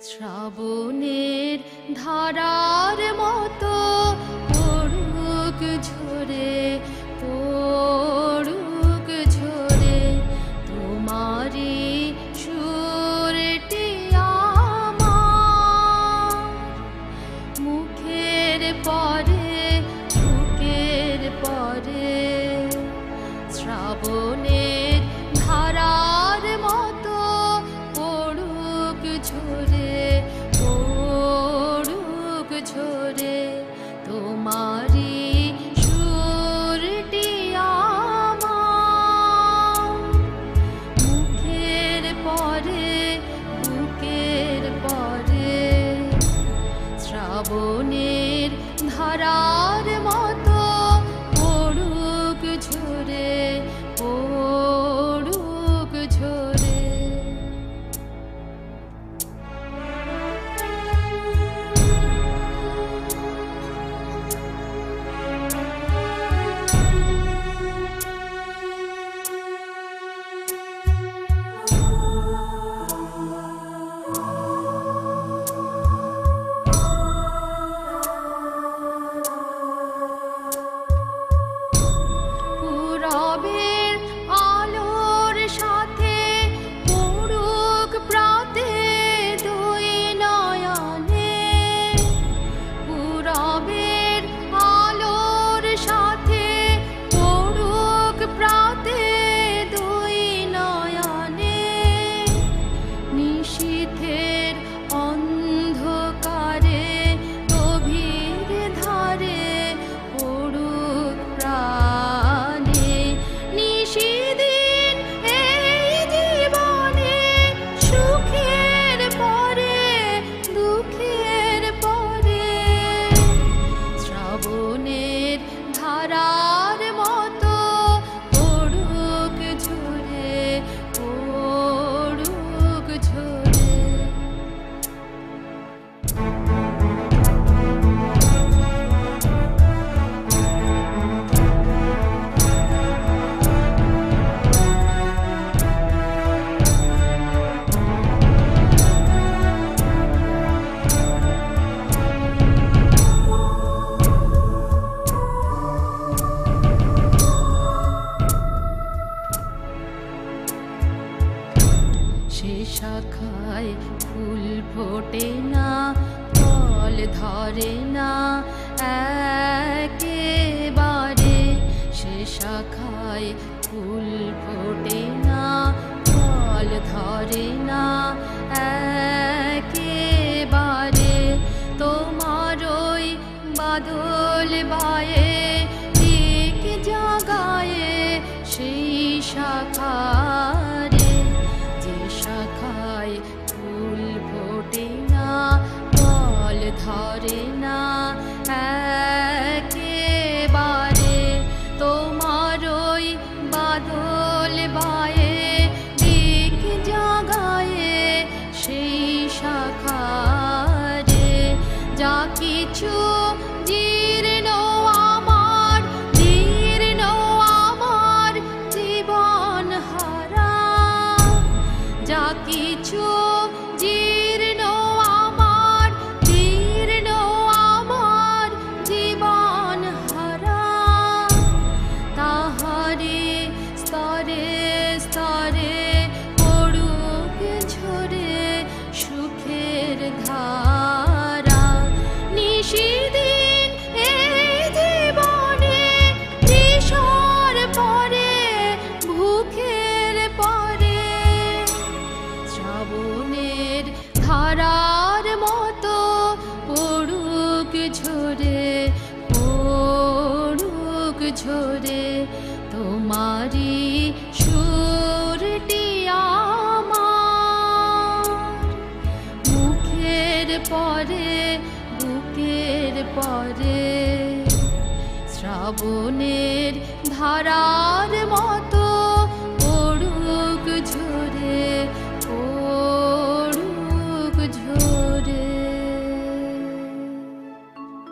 শ্রাবণের ধারার মতো পড়ুক ঝরে, পড়ুক ঝরে তোমারি সুরটি আমার মুখের পরে, বুকের পরে। শ্রাবণের ধারার মতো পড়ুক ঝরে, পড়ুক ঝরে তোমারি সুরটি আমার মুখের পরে, বুকের পরে। শ্রাবণের ধারার মতো পড়ুক ঝরে, পড়ুক ঝরে। রবের আলোর সাথে পড়ুক প্রাতে দুই নয়নে। রবের আলোর সাথে পড়ুক প্রাতে দুই নয়নে। নিশীথের অন্ধকারে গভীর ধারে পড়ুক প্রাণে। নিশিদিন এই জীবনে সুখের পরে, দুঃখের পরে। শ্রাবণের ধারার মতো পড়ুক ঝরে, পড়ুক ঝরে। সে শাখায় ফুল ফোটে না, ফল ধরে না একেবারে। সে শাখায় ফুল ফোটে না, ফল ধরে না একেবারে। তোমার ওই বাদল বায়ে দিক জাগায়ে সেই শাখারে। যে শাখায় ফুল ফোটে না, ফল ধরে না একেবারে। তোমার ওই বাদল বায়ে দিক জাগায়ে সেই শাখারে। যা কিছু জীর্ণ আমার, জীর্ণ আমার জীবন হারা। যা কিছু জীর্ণ আমার, জীর্ণ আমার জীবন হারা। তাহারে স্তরে স্তরে পড়ুক ঝরে সুখের ধারা। নিশিদিন এই জীবনে তৃষার পরে, ভুখের পরে। শ্রাবণের ধারার মতো পড়ুক ঝরে, পড়ুক ঝরে তোমারি সুরটি আমার মুখের পরে, বুকের পরে। শ্রাবণের ধারার মতো